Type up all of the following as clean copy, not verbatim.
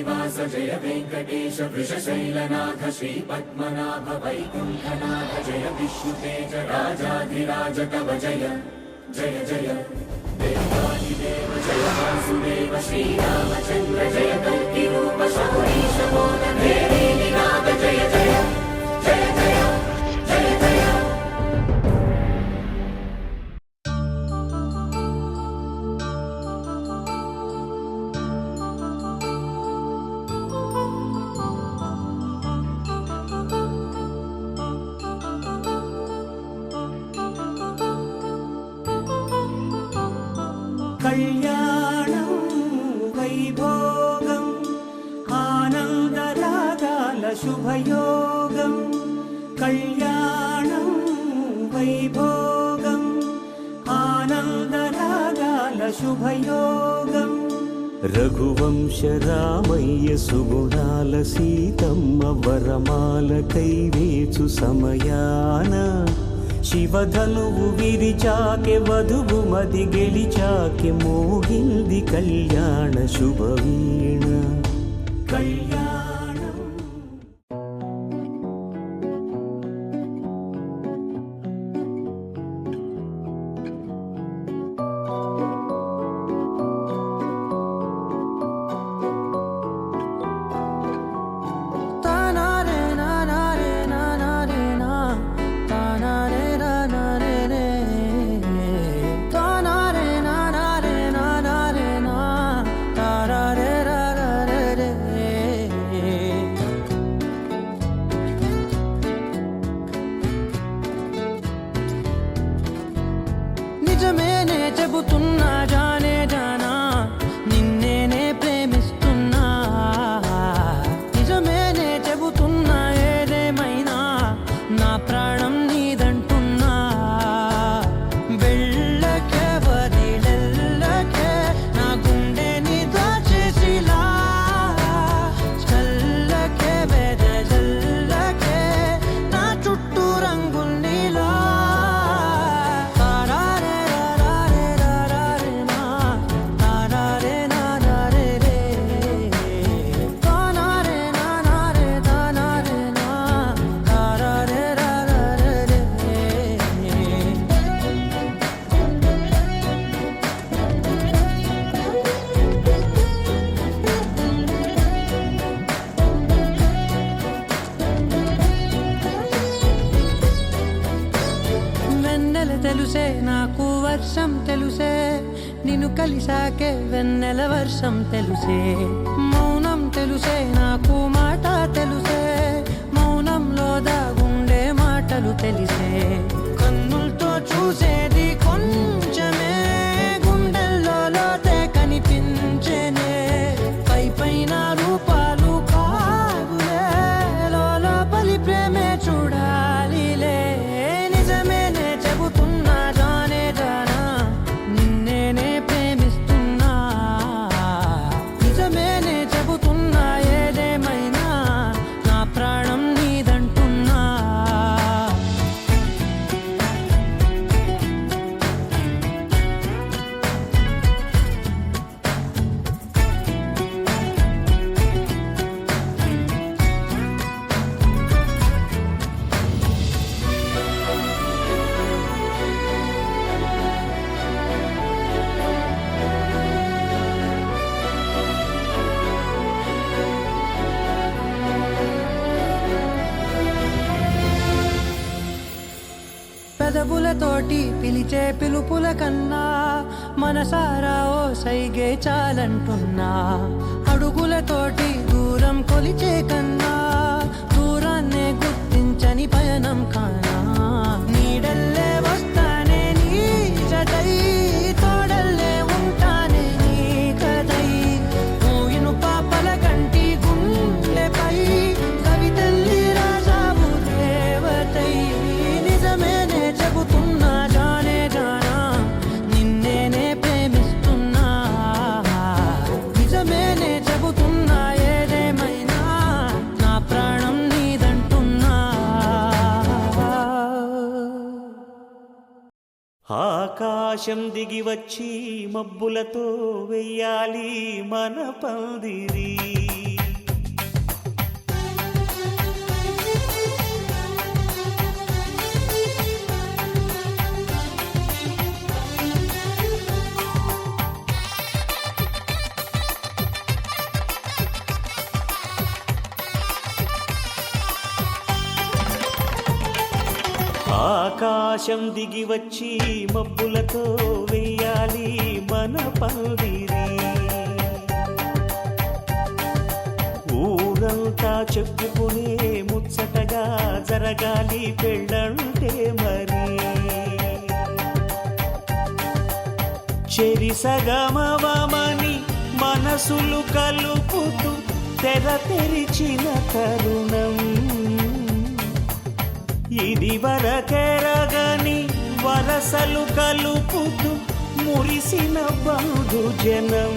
श्रीनिवास जय वेंकटेश वृषशैलनाथ श्रीपद्मनाभ वैकुंठनाथ जय विष्णुतेज राजाधिराज तव जय जय जय देवादिदेव जय वासुदेव श्रीरामचंद्र जय कल्किरूप शौरीश मोदधेरी निनाद जय जय जय जय जय जय। కళ్యాణం వైభోగం ఆనందరాగాల శుభయోగం కళ్యాణం వైభోగం ఆనందరాగాల శుభయోగం రఘువంశ రామయ్య సుగుణాల సీతమ్మ వరమాల కైవేచు సమయాన శివధనువు విరిచాకె వధువు మది గెలిచాకె మోగింది కళ్యాణ శుభవీణ కళ్యాణం। నిజమేనే చెబుతున్నా జానే జానా నిన్నేనే ప్రేమిస్తున్నా నిజమేనే చెబుతున్నా ఏదేమైనా నా ప్రాణం నీదంటున్నా వెళ్ళకే వదిలెల్లకే నా గుండెని దాచేసిలా చల్లకే వెదజల్లకే నా చుట్టూ రంగుల్నిలా తెలుసే నాకు వర్షం తెలుసే నిన్ను కలిసాకే వెన్నెల వర్షం తెలుసే మౌనం తెలుసే నాకు మాట తెలుసే మౌనంలో దాగుండే మాటలు తెలిసే కన్నులతో చూసేది కొంచెమే గుండెల్లో లోతే కనిపించేనే పై పైన రూపాలు కాదులే లోపలి ప్రేమే చూడాలిలే నిజమేనే చెబుతున్నా జానే జానా నిన్నేనే ప్రేమిస్తున్నా నిజమేనే చెబుతున్నా ఏదేమైనా నా ప్రాణం నీదంటున్నా పెదవులతోటి పిలిచే పిలుపుల కన్నా మనసారా ఓ సైగే చాలంటున్నా అడుగులతోటి దూరం కొలిచే కన్నా దూరాన్నే గుర్తించని పయనం కానా నీడల్లే వస్తానే నీ జతై తోడల్లే ఉంటానే నీ కదై ఊయిను పాపల కంటి గుండెపై కవితల్లి రాజావు దేవతై నిజమేనే చెబుతున్నా జానే జానా నిన్నేనే ప్రేమిస్తున్నా నిజమేనే చెబుతున్నా ఏదేమైనా నా ప్రాణం నీదంటున్నా ఆకాశం దిగి వచ్చి మబ్బులతో వెయ్యాలి మన పందిరి ఆకాశం దిగి వచ్చి మబ్బులతో వెయ్యాలి మన పందిరి. ఊరంతా చెప్పుకునే ముచ్చటగా జరగాలి పెళ్ళంటే మరి. చెరిసగమవమని మనసులు కలుపుతూ తెర తెరిచిన తరుణం. ఇది వరకెరగని వరసలు కలుపుతూ మురిసిన బంధుజనం.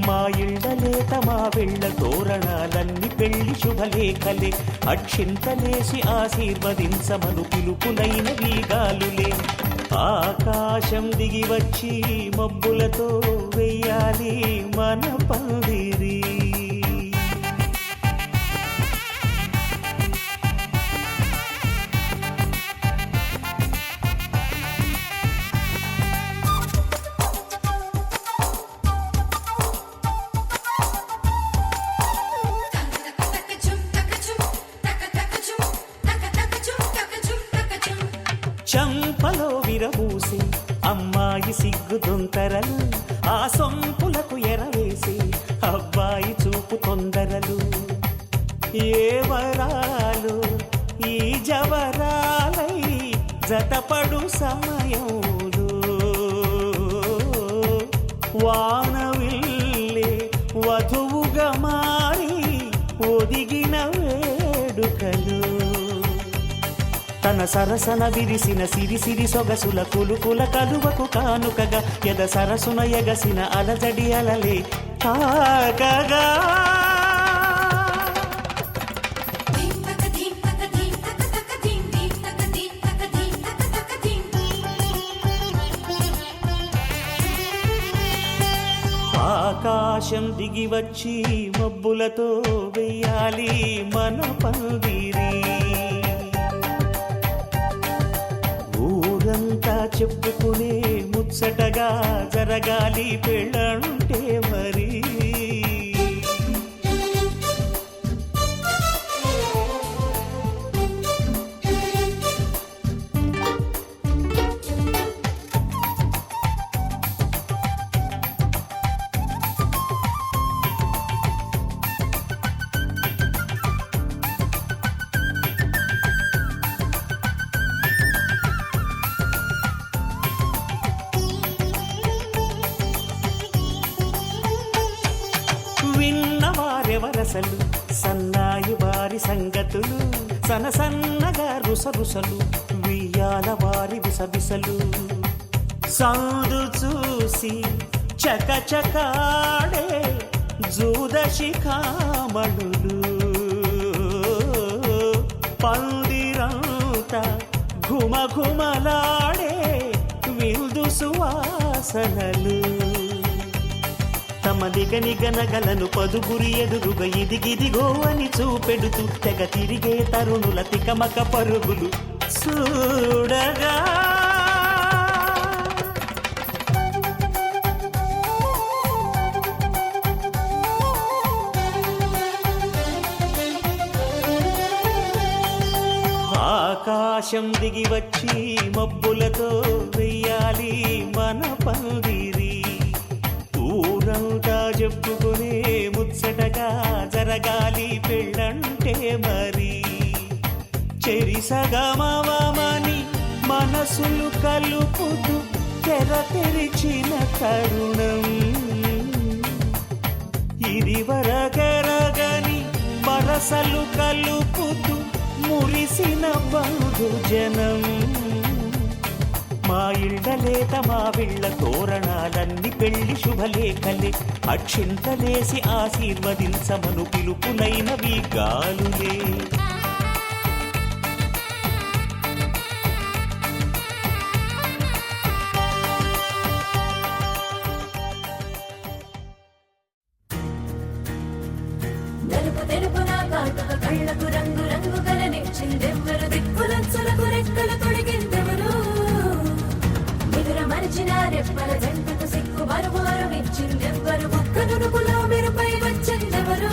మా ఇళ్ళలేత మా వెళ్ళ తోరణాలన్నీ పెళ్లి శుభలేఖలే. అక్షింతలేసి ఆశీర్వదించమను పిలుపులైన వీగాలులే. ఆకాశం దిగి వచ్చి మబ్బులతో వెయ్యాలి మన పందిరి. చంపలో విరబూసి అమ్మాయి సిగ్గు దొంతరలు. ఆ సొంపులకు ఎరవేసి అబ్బాయి చూపు తొందరలు. ఏ వరాలు ఈ జవరాలై జతపడు సమయంలో. వానవిల్లే వధువుగా మారి ఒదిగిన వేడుకలు. తన సరసన విరిసిన సిరిసిరి సొగసుల కులుకుల కలువకు కానుకగా ఎద సరసున ఎగసిన అలజడి అలలే తాకగా. ఆకాశం దిగి వచ్చి మబ్బులతో వెయ్యాలి మన పందిరి. ఊరంతా చెప్పుకునే ముచ్చటగా జరగాలి పెళ్ళంటే మరి. విన్నవారెవరసలు సన్నాయి వారి సంగతులు. సనసన్నగా రుసరుసలు వియ్యాల వారి విసవిసలు. సందు చూసి చకచకాడే జూదశిఖామణులు. పందిరంతా ఘుమఘుమలాడే విందు సువాసనలు. తమ నిగనిగనగలను పదుగురి ఎదురుగా ఇదిగిదిగో అని చూపెడుతూ తెగ తిరిగే తరుణుల తికమక పరుగులు చూడగా. ఆకాశం దిగి వచ్చి మబ్బులతో వెయ్యాలి మన పందిరి. ఊరంతా చెప్పుకునే ముచ్చటగా జరగాలి పెళ్ళంటే మరి. చెరిసగమవమని మనసులు కలుపుతూ తెర తెరిచిన తరుణం. ఇది వరకెరగని వరసలు కలుపుతూ మురిసిన బంధుజనం. మా ఇళ్ళలేత మా వీళ్ళ తోరణాలన్నీ పెళ్లి శుభలేఖలే. అక్షింతలేసి ఆశీర్వదించమను పిలుపులైనవి గాలులే. నలుపు తెలుపున కాటుక కళ్ళకు రంగు రంగు కలనిచ్చిందెవ్వరు. దిక్కులచ్చులకు రెక్కలు తొడిగిందెవరు. నిదుర మరిచిన రెప్పల జంటకు సిక్కు మరువారు ఇచ్చిందెవ్వరు. ఒక్క నునుపులో మెరుపై వచ్చిందెవరు.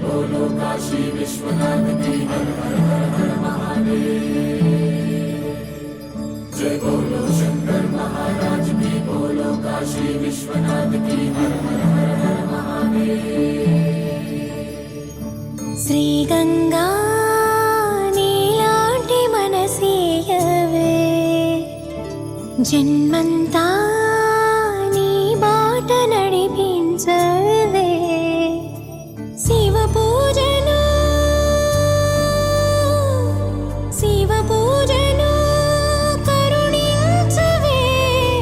बोलो काशी विश्वनाथ की हर हर हर हर महादेव। जय बोलो शंकर महाराज की बोलो काशी विश्वनाथ की हर हर हर हर महादेव। శ్రీ గంగా నీలాంటి మనసీయవే జన్మంతా నీ బాట నడిపించవే శివ పూజను కరుణించవే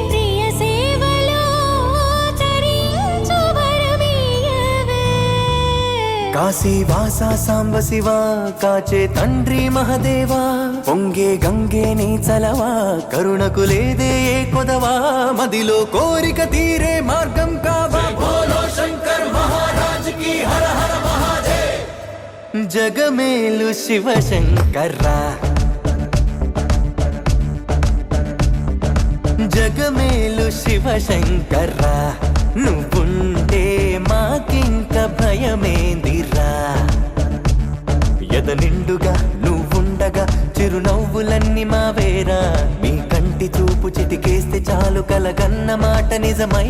ప్రియ సేవలో తరించు వరమీయవే కాశీ వాసా సాంబ శివ కాచే తండ్రి మహదేవా పొంగే గంగే నీ చలవా కరుణకు లేదే ఏ కొదవా మదిలో కోరిక తీరే మార్గం కావా बोलो शंकर महाराज की हर हर महादेव। జగమేలు శివ శంకర్రా జగమేలు శివ శంకర్రా నువ్వుంటే మాకింక భయమేందిరా ఎద నిండుగా నువ్వుండగా చిరునవ్వులన్నీ మావేరా మీ కంటి చూపు చిటికేస్తే చాలు కలగన్న మాట నిజమై